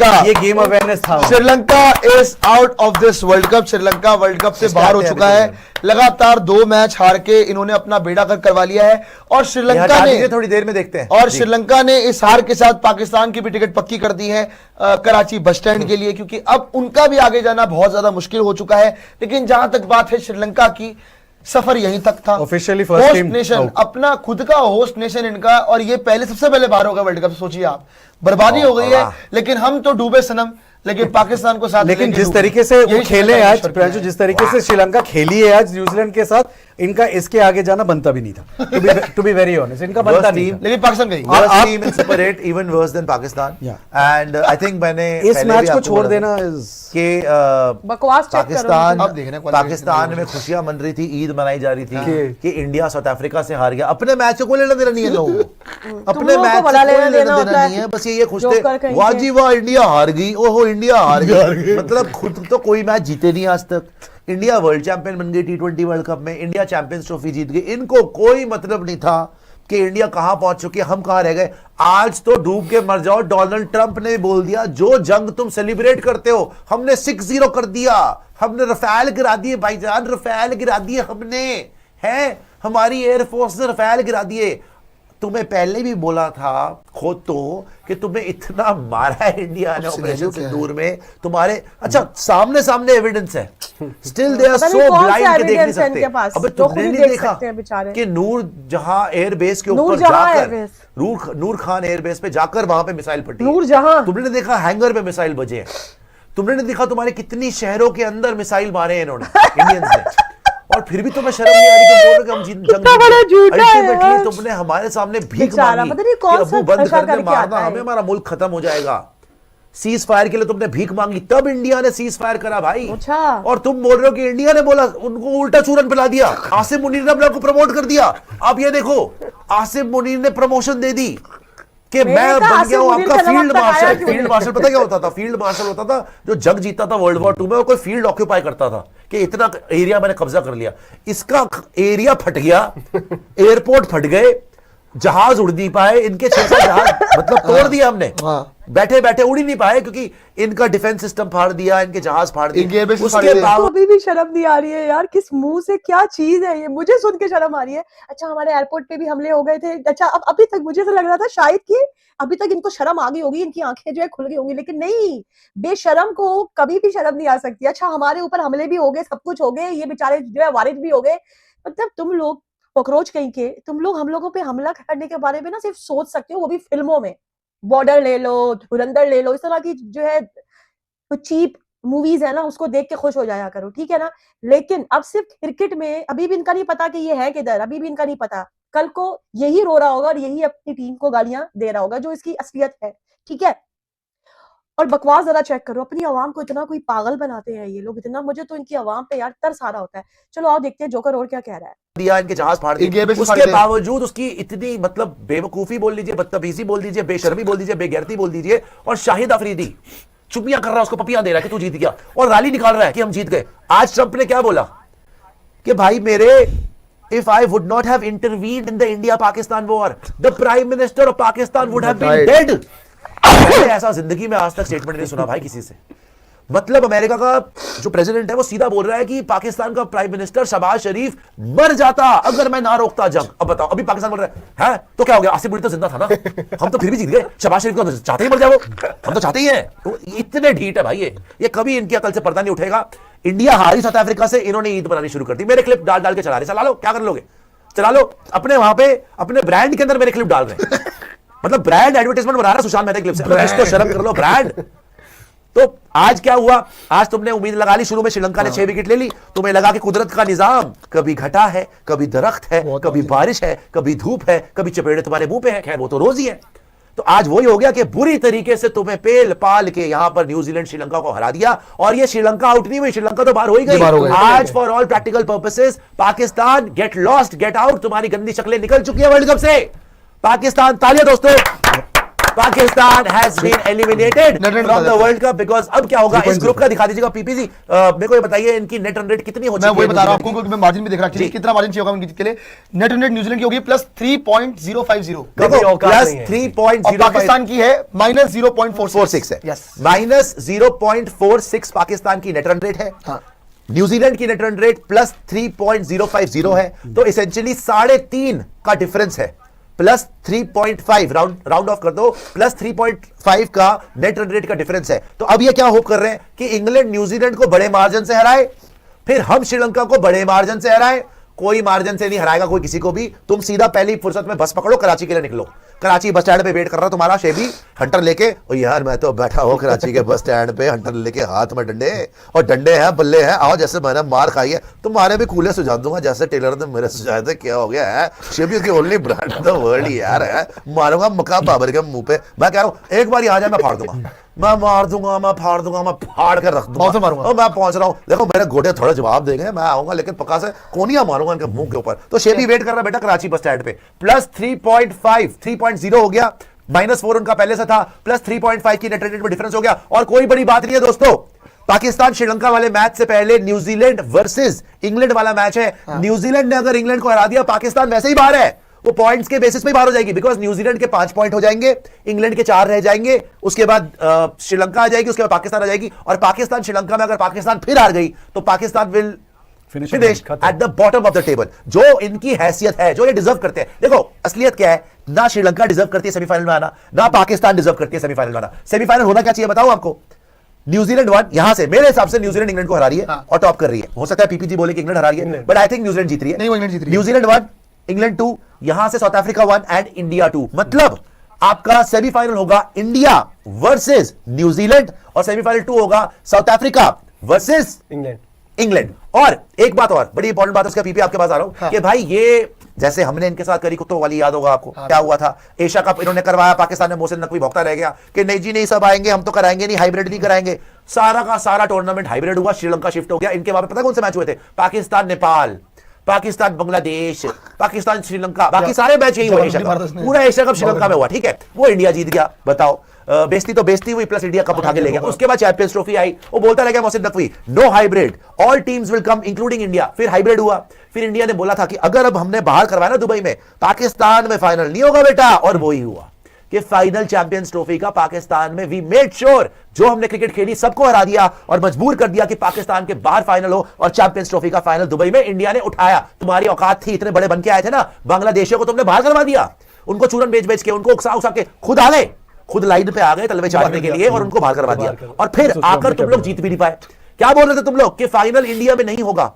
श्रीलंका, ये game awareness था। Sri Lanka is out of this world cup. Sri Lanka world cup से बाहर हो चुका है। लगातार 2 मैच हार के इन्होंने अपना बेड़ा गर्क करवा लिया है। और श्रीलंका ने थोड़ी देर में देखते हैं। और श्रीलंका ने इस हार के साथ पाकिस्तान की भी टिकट पक्की कर दी है कराची बस स्टैंड के लिए, क्योंकि अब उनका भी आगे जाना बहुत ज्यादा मुश्किल हो चुका है। लेकिन जहां तक बात है श्रीलंका की, सफर यहीं तक था। ऑफिशियली होस्ट नेशन, अपना खुद का होस्ट नेशन इनका, और ये सबसे पहले बाहर होगा वर्ल्ड कप। सोचिए आप, बर्बादी हो गई है, लेकिन हम तो डूबे सनम, लेकिन पाकिस्तान को साथ। लेकिन जिस तरीके से वो खेले आज, जिस तरीके से श्रीलंका खेली है आज न्यूजीलैंड के साथ, इनका इसके आगे जाना बनता भी नहीं था। टू बी वेरी ऑनेस्ट, इनका बनता नहीं था। लेकिन पाकिस्तान गई। Team in super 8 even worse than Pakistan. And I think मैंने इस मैच को छोड़ देना कि बकवास पाकिस्तान में खुशियां मन रही थी, ईद मनाई जा रही थी कि इंडिया साउथ अफ्रीका से हार गया। अपने मैच से कोई लेना देना नहीं है लोगों को, अपने मैच से कोई लेना देना नहीं है। बस ये खुश थे, वाह जी वाह इंडिया हार गई, ओहो इंडिया हार गई। मतलब खुद तो कोई मैच जीते नहीं आज तक। इंडिया वर्ल्ड चैंपियन बन गई T20 वर्ल्ड कप में, इंडिया चैंपियंस ट्रॉफी जीत गई। इनको कोई मतलब नहीं था कि इंडिया कहां पहुंच चुकी है, हम कहां रह गए। आज तो डूब के मर जाओ। डोनाल्ड ट्रंप ने बोल दिया, जो जंग तुम सेलिब्रेट करते हो हमने 6-0 कर दिया, हमने रफेल गिरा दिए भाईजान, रफेल गिरा दिए हमने, हैं हमारी एयरफोर्स ने रफेल गिरा दिए। तुम्हें पहले भी बोला था खुद तो कि तुम्हें इतना मारा है इंडिया ने ऑपरेशन सिंदूर में, तुम्हारे अच्छा सामने सामने एविडेंस है, still they are so blind कि देख नहीं सकते। अबे तुमने नहीं देखा कि नूर जहां एयरबेस के ऊपर जाकर, नूर खान एयरबेस पे जाकर वहां पे मिसाइल फटी, नूर जहां तुमने देखा हैंगर पे मिसाइल बजे हैं, तुमने नहीं देखा तुम्हारे कितनी शहरों के अंदर मिसाइल मारे हैं इन्होंने इंडियंस ने, और फिर भी तुम्हें शर्म नहीं आ रही कि बोल रहे कि हम जंग अल्टीमेटली तुमने हमारे सामने भीख मांगी कि अबू बंद करने मारना, हमें हमारा मुल्क खत्म हो जाएगा। सीज फायर के लिए तुमने भीख मांगी, तब इंडिया ने सीज फायर करा भाई। और तुम बोल रहे हो कि इंडिया ने बोला, उनको उल्टा चूरन पिला दिया। आसिम मुनीर ने अपने को प्रमोट कर दिया। अब ये देखो आसिम मुनीर ने प्रमोशन दे दी कि मैं बन गया हूं आपका फील्ड मार्शल। फील्ड मार्शल पता क्या होता था? फील्ड मार्शल होता था जो जंग जीता था वर्ल्ड वॉर 2 में, और कोई फील्ड ऑक्यूपाई करता था कि इतना एरिया मैंने कब्जा कर लिया। इसका एरिया फट गया, एयरपोर्ट फट गए, जहाज उड़ नहीं पाए, इनके 6 जहाज मतलब तोड़ दिया हमने, बैठे बैठे उड़ ही नहीं पाए क्योंकि इनका डिफेंस सिस्टम फाड़ दिया, इनके जहाज फाड़ दिए। उसके बाद अभी भी शर्म नहीं आ रही है यार, किस मुंह से क्या चीज है ये, मुझे सुन के शर्म आ रही है। अच्छा हमारे एयरपोर्ट पे भी हमले हो गए थे। अच्छा अब अभी तक मुझे तो लग रहा था शायद कि अभी तक इनको शर्म आ गई होगी, इनकी आंखें जो है खुल गई होंगी, लेकिन नहीं, बेशर्म को कभी भी शर्म नहीं आ सकती। अच्छा हमारे ऊपर हमले भी हो गए, सब कुछ हो गए, ये बेचारे जो है वारिद भी हो गए। मतलब तुम लोग कॉकरोच कहीं के, तुम लोग हम लोगों पे हमला करने के बारे में ना सिर्फ सोच सकते हो, वो भी फिल्मों में। बॉर्डर ले लो, धुरंधर ले लो, इस तरह की जो है चीप मूवीज है ना, उसको देख के खुश हो जाया करो, ठीक है ना। लेकिन अब सिर्फ क्रिकेट में अभी भी इनका नहीं पता कि ये है किधर, अभी भी इनका नहीं पता। कल को यही रो रहा होगा और यही अपनी टीम को गालियां दे रहा होगा, जो इसकी असलियत है, ठीक है। और बकवास जरा चेक करो, अपनी आवाम को इतना कोई पागल बनाते हैं ये लोग, इतना मुझे तो इनकी आवाम पे यार तरस आ रहा होता है। चलो आओ देखते हैं जोकर और क्या कह रहा है। दिया इनके जहाज फाड़ दिए, उसके बावजूद उसकी इतनी मतलब बेवकूफी बोल लीजिए, बदतमीजी बोल दीजिए, बेशर्मी बोल दीजिए, बेगैरती बोल दीजिए, और शाहिद अफरीदी चुपियां कर रहा है, उसको पपियां दे रहा है कि तू जीत गया, और रैली निकाल रहा है कि हम जीत गए। आज ट्रंप ने क्या बोला कि भाई मेरे if I would not have intervened in the India-Pakistan war, the Prime Minister of Pakistan would have been dead. मैंने ऐसा जिंदगी में आज तक स्टेटमेंट नहीं सुना भाई किसी से। मतलब अमेरिका का जो प्रेसिडेंट है वो सीधा बोल रहा है कि पाकिस्तान का प्राइम मिनिस्टर शहबाज शरीफ मर जाता अगर मैं ना रोकता जंग। अब बताओ, अभी पाकिस्तान बोल रहा है तो क्या हो गया, आसिफ मुनीर तो जिंदा था ना, हम तो फिर भी जीत गए, शहबाज शरीफ को तो चाहते ही मर जाओ, हम तो चाहते ही हैं। तो इतने ढीठ है भाई ये कभी इनकी अकल से पर्दा नहीं उठेगा। इंडिया हारी साउथ अफ्रीका से, इन्होंने ईद मनानी शुरू कर दी। मेरे क्लिप डाल डाल के चला रहे, चला लो, क्या कर लोगे, चला लो। अपने वहां पे अपने ब्रांड के अंदर मेरे क्लिप डाल रहे हैं, मतलब ब्रांड एडवर्टाइजमेंट बना रहा सुशांत मेहता क्लिप से। कुछ तो शर्म कर लो, ब्रांड। तो आज क्या हुआ, आज तुमने उम्मीद लगा ली, शुरू में श्रीलंका ने 6 विकेट ले ली, तुम्हें लगा कि कुदरत का निजाम कभी घटा है, कभी दरख्त है, कभी बारिश है, कभी धूप है, कभी चपेड़े तुम्हारे मुंह पे है। खैर वो तो रोज ही है। तो आज वही हो गया कि बुरी तरीके से तुम्हें पेल पाल के यहां पर न्यूजीलैंड श्रीलंका को हरा दिया, और ये श्रीलंका आउट नहीं हुई, श्रीलंका तो बाहर हो ही गई। आज for all practical purposes Pakistan get lost get out, तुम्हारी गंदी शक्लें निकल चुकी है वर्ल्ड कप से। पाकिस्तान तालियां दोस्तों, Pakistan has been eliminated from the world cup because अब क्या होगा इस ग्रुप का दिखा दीजिएगा पीपीसी मेरे को ये बताइए इनकी नेट रन रेट कितनी हो मैं चुकी वही है बता रहा हूं आपको क्योंकि मैं मार्जिन भी देख रहा हूं कितना मार्जिन चाहिए होगा उनकी जीत के लिए। नेट रन रेट न्यूजीलैंड की होगी प्लस 3.050 देखो प्लस 3.0 पाकिस्तान की है माइनस 0.446 है यस माइनस 0.46 पाकिस्तान की नेट रन रेट है न्यूजीलैंड की नेट रन रेट प्लस 3.050 है तो इसेंशियली 3.5 का डिफरेंस है प्लस 3.5 राउंड ऑफ कर दो प्लस 3.5 का नेट रन रेट का डिफरेंस है। तो अब ये क्या होप कर रहे हैं कि इंग्लैंड न्यूजीलैंड को बड़े मार्जिन से हराए फिर हम श्रीलंका को बड़े मार्जिन से हराए। कोई मार्जिन से नहीं हराएगा कोई किसी को भी। तुम सीधा पहली फुर्सत में बस पकड़ो कराची के लिए निकलो। कराची बस स्टैंड पे वेट कर रहा तुम्हारा शेबी हंटर लेके। ओ यार मैं तो बैठा हूं कराची के बस स्टैंड पे हंटर लेके हाथ में डंडे और डंडे हैं बल्ले हैं आओ जैसे मैंने मार खाई है तुम्हारे भी कूले सुझा दूंगा जैसे टेलर ने मेरे सुझाए थे। क्या हो गया है शेबी की ओनली ब्रांड द वर्ल्ड यार है मारूंगा मक्का बाबर के मुंह पे। मैं कह रहा हूं एक बार आ जाए मैं फाड़ दूंगा मैं मार दूंगा मैं फाड़ दूंगा मैं फाड़ कर रख दूंगा मारूंगा। मैं पहुंच रहा हूं देखो मेरे घोड़े थोड़ा जवाब देंगे मैं आऊंगा लेकिन पक्का से कोनिया मारूंगा इनके मुंह के ऊपर। तो शेबी वेट कर रहा बेटा कराची बस स्टैंड पे प्लस 3.0 हो गया -4 उनका पहले से था प्लस 3.5 की नेट रेट में डिफरेंस हो गया। और कोई बड़ी बात नहीं है दोस्तों पाकिस्तान श्रीलंका वाले मैच से पहले न्यूजीलैंड वर्सेस इंग्लैंड वाला मैच है। न्यूजीलैंड ने अगर इंग्लैंड को हरा दिया पाकिस्तान वैसे ही बाहर है वो पॉइंट्स के बेसिस पे बाहर हो जाएगी बिकॉज न्यूजीलैंड के 5 पॉइंट हो जाएंगे इंग्लैंड के 4 रह जाएंगे उसके बाद श्रीलंका आ जाएगी उसके बाद पाकिस्तान आ जाएगी और पाकिस्तान श्रीलंका में अगर पाकिस्तान फिर हार गई तो Pakistan will finish at the bottom of the table जो इनकी हैसियत है जो ये डिजर्व करते हैं। देखो असलियत क्या है ना श्रीलंका डिजर्व करती है सेमीफाइनल में आना ना पाकिस्तान डिजर्व करती है सेमीफाइनल में आना। सेमीफाइनल होना क्या चाहिए बताओ आपको न्यूजीलैंड वन यहां से मेरे हिसाब से न्यूजीलैंड इंग्लैंड को हरा रही है और टॉप कर रही है। हो सकता है पीपीजी बोले कि इंग्लैंड हरा रही है बट आई थिंक न्यूजीलैंड जीत रही है। नहीं वो इंग्लैंड जीत रही है। न्यूजीलैंड 1 इंग्लैंड 2 यहां से साउथ अफ्रीका 1 एंड इंडिया 2 मतलब आपका सेमीफाइनल होगा इंडिया वर्सेस न्यूजीलैंड और सेमीफाइनल 2 होगा साउथ अफ्रीका वर्सेस इंग्लैंड। और एक बात और बड़ी इंपॉर्टेंट बात उसका पीपी आपके पास आ रहा हूं कि भाई ये जैसे हमने इनके साथ करी कुत्तों वाली याद होगा आपको क्या हुआ था एशिया कप इन्होंने करवाया पाकिस्तान ने मोहसिन नकवी भौंकता रह गया कि नहीं जी नहीं सब आएंगे हम तो कराएंगे नहीं हाइब्रिड नहीं कराएंगे। सारा का सारा टूर्नामेंट हाइब्रिड हुआ श्रीलंका शिफ्ट हो गया। इनके वहां पे पता कौन से मैच हुए थे पाकिस्तान नेपाल पाकिस्तान बांग्लादेश पाकिस्तान श्रीलंका बाकी सारे मैच यही हुए एशिया कप पूरा एशिया कप श्रीलंका में हुआ ठीक है। वो इंडिया जीत गया बताओ बेइज्जती तो बेइज्जती हुई प्लस इंडिया कप उठा के ले गया। उसके बाद चैंपियंस ट्रॉफी आई वो बोलता रह गया Mohsin Naqvi no hybrid all teams will come including India. फिर हाइब्रिड हुआ फिर इंडिया ने बोला था कि अगर अब हमने बाहर करवाया ना दुबई में पाकिस्तान में फाइनल नहीं होगा बेटा और वही हुआ कि फाइनल चैंपियंस ट्रॉफी का पाकिस्तान में वी मेड श्योर जो हमने क्रिकेट खेली सबको हरा दिया और मजबूर कर दिया कि पाकिस्तान के बाहर फाइनल हो और चैंपियंस ट्रॉफी का फाइनल दुबई में इंडिया ने उठाया। तुम्हारी औकात थी इतने बड़े बन के आए थे ना बांग्लादेशियों को तुमने बाहर करवा दिया उनको चूरन बेच के उनको उकसा के खुद आ गए खुद लाइन पे आ गए तलवे चाटने के लिए और उनको बाहर करवा दिया और फिर आकर तुम लोग जीत भी नहीं पाए। क्या बोल रहे थे तुम लोग कि फाइनल इंडिया में नहीं होगा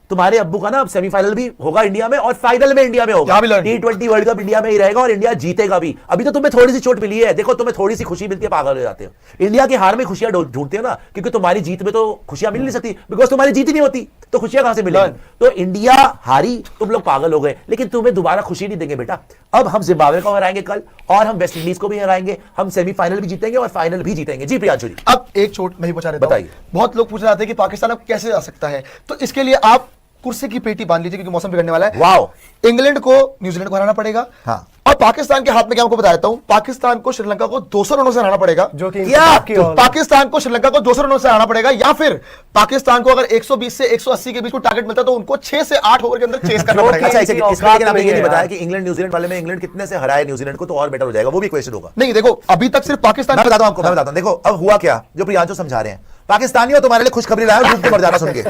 तुम्हारे अब्बू का ना सेमीफाइनल भी होगा इंडिया में और फाइनल में इंडिया में होगा। T20 वर्ल्ड कप इंडिया में ही रहेगा और इंडिया जीतेगा भी। अभी तो तुम्हें थोड़ी सी चोट मिली है देखो तुम्हें थोड़ी सी खुशी मिलती है पागल हो जाते हो। इंडिया की हार में खुशियां ढूंढते हो ना क्योंकि तुम्हारी जीत में तो खुशियां मिल नहीं सकती बिकॉज तुम्हारी जीत ही नहीं होती तो खुशियां कहां से मिलेंगी। तो इंडिया हारी तुम लोग पागल हो गए लेकिन तुम्हें दोबारा खुशी नहीं देंगे बेटा। अब हम जिम्बाब्वे को हराएंगे कल और हम वेस्ट इंडीज को भी हराएंगे हम सेमीफाइनल भी जीतेंगे और फाइनल भी जीतेंगे। जी प्रियांशु जी अब एक चोट मैं ही बचा रहा हूं बताइए। बहुत लोग पूछ रहे थे कि पाकिस्तान अब कैसे आ सकता है तो इसके लिए आप कुर्सी की पेटी बांध लीजिए क्योंकि मौसम बिगड़ने वाला है। वाओ इंग्लैंड को न्यूजीलैंड को हराना पड़ेगा हाँ। और पाकिस्तान के हाथ में क्या आपको बता देता हूं पाकिस्तान को श्रीलंका को 200 रनों से हराना पड़ेगा जो कि तो पाकिस्तान को श्रीलंका को 200 रनों से हराना पड़ेगा या फिर पाकिस्तान को अगर 120 से 180 के बीच को टारगेट मिलता तो उनको 6 से 8 ओवर के अंदर चेस करना पड़ेगा। इसमें आपने ये नहीं बताया कि इंग्लैंड न्यूजीलैंड वाले में इंग्लैंड कितने से हराए न्यूजीलैंड को तो और बेटर हो जाएगा वो भी क्वेश्चन होगा। नहीं देखो अभी तक सिर्फ पाकिस्तान मैं बताता हूं आपको मैं बताता हूं देखो अब हुआ क्या जो प्रियांशु समझा रहे हैं पाकिस्तानियों तुम्हारे लिए खुशखबरी लाया डूब के मर जाना सुन के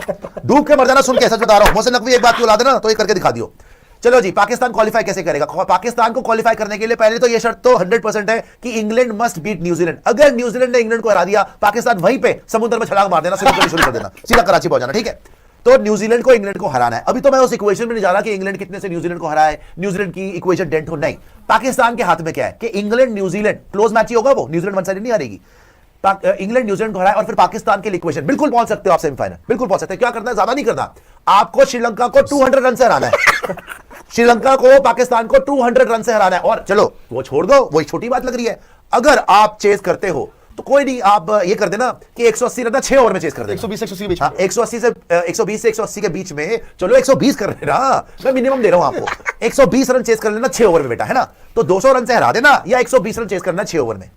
डूब के मर जाना सुन के सच बता रहा हूं। मोहसिन नकवी एक बात क्यों ला देना तो ये करके दिखा दियो। चलो जी पाकिस्तान क्वालिफाई कैसे करेगा पाकिस्तान को क्वालिफाई करने के लिए पहले तो ये शर्त तो 100% है कि इंग्लैंड मस्ट बीट न्यूजीलैंड। अगर न्यूजीलैंड ने इंग्लैंड को हरा दिया पाकिस्तान वहीं पे समुद्र में छलांग मार देना शुरू कर देना सीधा कराची पहुंच जाना ठीक है। तो न्यूजीलैंड को इंग्लैंड को हराना है। अभी तो मैं उस इक्वेशन में नहीं जा रहा कि इंग्लैंड कितने से न्यूजीलैंड को हराए न्यूजीलैंड की इक्वेशन डेंट हो नहीं। पाकिस्तान के हाथ में क्या है कि इंग्लैंड न्यूजीलैंड क्लोज मैच ही होगा वो न्यूजीलैंड वन साइड नहीं हारेगी। इंग्लैंड न्यूजीलैंड को हराए और फिर पाकिस्तान के लिए इक्वेशन बिल्कुल पहुंच सकते हो आप सेमीफाइनल बिल्कुल पहुंच सकते हैं। क्या करना है ज्यादा नहीं करना आपको श्रीलंका को 200 रन से हराना है श्रीलंका को पाकिस्तान को 200 रन से हराना है। और चलो वो छोड़ दो वही छोटी बात लग रही है अगर आप चेस करते हो तो कोई नहीं, आप ये कर देना कि 180 रन 6 ओवर में चेस कर देना। 120 180 के बीच हाँ, 180 से 120 से 180 के बीच में, चलो 120 कर लेना, मैं मिनिमम दे रहा हूं आपको। 120 रन चेस कर लेना 6 ओवर में बेटा, है ना? तो 200 रन से हरा देना, या 120 रन चेस करना 6 ओवर में।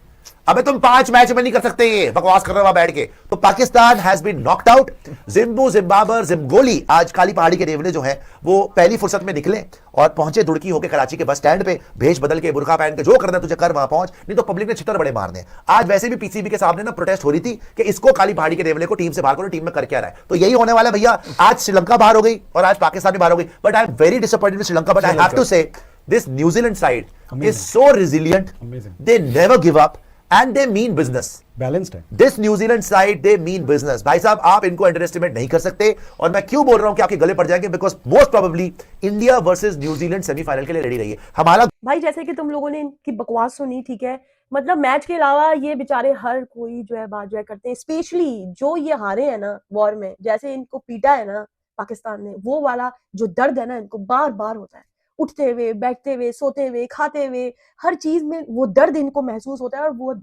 अबे तुम 5 मैच में नहीं कर सकते, ये बकवास कर रहे हो वहां बैठ के। तो Pakistan has been knocked out. जिम्बाबर जिम्गोली आज काली पहाड़ी के नेवले जो हैं वो पहली फुर्सत में निकले और पहुंचे दुड़की होकर कराची के बस स्टैंड पे, भेष बदल के, बुरखा पहन के, जो करना तुझे कर, वहां पहुंच, नहीं तो पब्लिक ने छितर बड़े मारने। आज वैसे भी पीसीबी के सामने ना प्रोटेस्ट हो रही थी कि इसको काली पहाड़ी के नेवले को टीम से बाहर करो, टीम में कर क्या रहा है। तो यही होने वाला है भैया। आज श्रीलंका बाहर हो गई और आज पाकिस्तान भी बाहर हो गई, but I am very disappointed with Sri Lanka, but I have to say this New Zealand side is so resilient. Amazing. They never give up and they mean business. Balanced है। This New Zealand side they mean business. भाई साहब आप इनको underestimate नहीं कर सकते। और मैं क्यों बोल रहा हूं कि आपके गले पड़ जाएंगे, because most probably India versus New Zealand semifinal के लिए रेडी रहिए। हमारा भाई जैसे कि तुम लोगों ने इनकी बकवास सुनी, ठीक है, मतलब मैच के अलावा ये बेचारे हर कोई जो है बात जो है करते हैं, स्पेशली जो ये हारे हैं ना वॉर में, जैसे इनको पीटा है ना पाकिस्तान ने, वो वाला जो दर्द है ना इनको बार बार होता है, उठते हुए, बैठते हुए, सोते हुए, खाते हुए, हर चीज में वो दर्द इनको महसूस होता है। और वो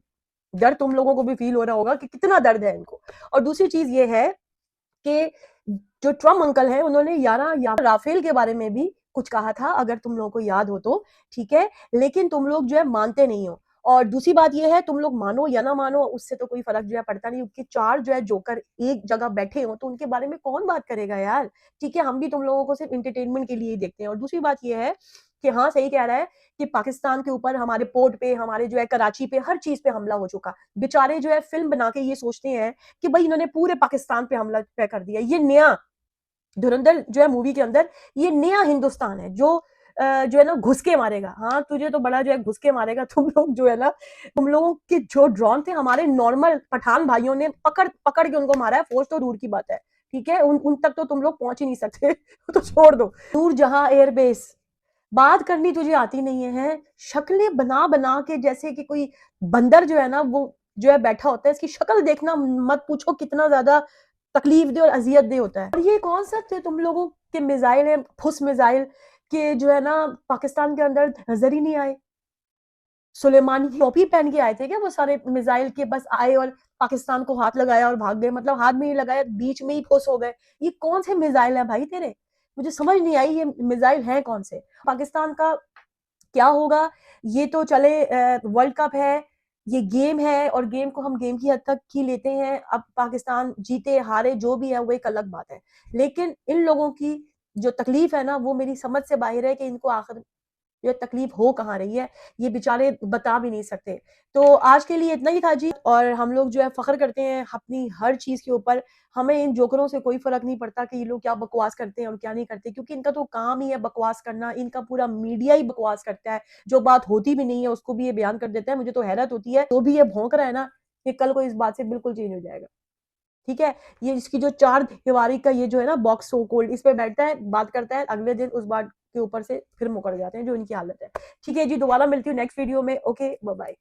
दर्द तुम लोगों को भी फील हो रहा होगा कि कितना दर्द है इनको। और दूसरी चीज ये है कि जो ट्रम्प अंकल हैं उन्होंने या राफेल के बारे में भी कुछ कहा था, अगर तुम लोगों को याद हो तो, ठीक है, लेकिन तुम लोग जो है मानते नहीं हो। और दूसरी बात ये है, तुम लोग मानो या ना मानो उससे तो कोई फर्क जो है पड़ता नहीं, क्योंकि 4 जो है जोकर एक जगह बैठे हो तो उनके बारे में कौन बात करेगा यार, ठीक है। हम भी तुम लोगों को सिर्फ एंटरटेनमेंट के लिए ही देखते हैं। और दूसरी बात ये है कि हाँ सही कह रहा है कि पाकिस्तान के ऊपर, हमारे पोर्ट पे, हमारे जो है कराची पे, हर चीज पे हमला हो चुका। बेचारे जो है फिल्म बना के ये सोचते हैं कि भाई इन्होंने पूरे पाकिस्तान पे हमला कर दिया। ये नया धुरंधर जो है मूवी के अंदर, ये नया हिंदुस्तान है जो है ना घुस के मारेगा। हाँ तुझे तो बड़ा जो है घुस के मारेगा। तुम लोग जो है ना, तुम लोगों के जो ड्रोन थे, हमारे नॉर्मल पठान भाइयों ने पकड़ के उनको मारा है। फौज तो दूर की बात है, ठीक है, उन तक तो तुम लोग पहुंच ही नहीं सकते। तो छोड़ दो। नूरजहां एयरबेस, बात करनी तुझे आती नहीं है, शक्लें बना बना के, जैसे कि कोई बंदर जो है ना वो जो है बैठा होता है, इसकी शक्ल देखना मत पूछो कितना ज्यादा तकलीफ दे और अजियत दे होता है। और ये कौन सा थे तुम लोगों के मिसाइल है, फुस मिसाइल के जो है ना पाकिस्तान के अंदर नजर ही नहीं आए। सुलेमानी की टोपी पहन के आए थे क्या वो सारे मिसाइल के? बस आए और पाकिस्तान को हाथ लगाया और भाग गए, मतलब हाथ में ही लगाया, बीच में ही फुस हो गए। ये कौन से मिसाइल है भाई तेरे? मुझे समझ नहीं आई ये मिसाइल है कौन से। पाकिस्तान का क्या होगा ये तो चले, वर्ल्ड कप है, ये गेम है और गेम को हम गेम की हद तक ही लेते हैं। अब पाकिस्तान जीते हारे जो भी है वो एक अलग बात है, लेकिन इन लोगों की जो तकलीफ है ना वो मेरी समझ से बाहर है कि इनको आखिर ये तकलीफ हो कहाँ रही है, ये बेचारे बता भी नहीं सकते। तो आज के लिए इतना ही था जी। और हम लोग जो है फख्र करते हैं अपनी हर चीज के ऊपर। हमें इन जोकरों से कोई फर्क नहीं पड़ता कि ये लोग क्या बकवास करते हैं और क्या नहीं करते, क्योंकि इनका तो काम ही है बकवास करना। इनका पूरा मीडिया ही बकवास करता है, जो बात होती भी नहीं है उसको भी ये बयान कर देता है। मुझे तो हैरत होती है, तो भी ये भौंक रहा है ना, ये कल को इस बात से बिल्कुल चेंज हो जाएगा, ठीक है। ये इसकी जो 4 दीवारी का ये जो है ना बॉक्स सो कोल्ड, इस पे बैठता है, बात करता है, अगले दिन उस बात के ऊपर से फिर मुकर जाते हैं, जो इनकी हालत है। ठीक है जी, दोबारा मिलती हूँ नेक्स्ट वीडियो में। Okay, bye bye.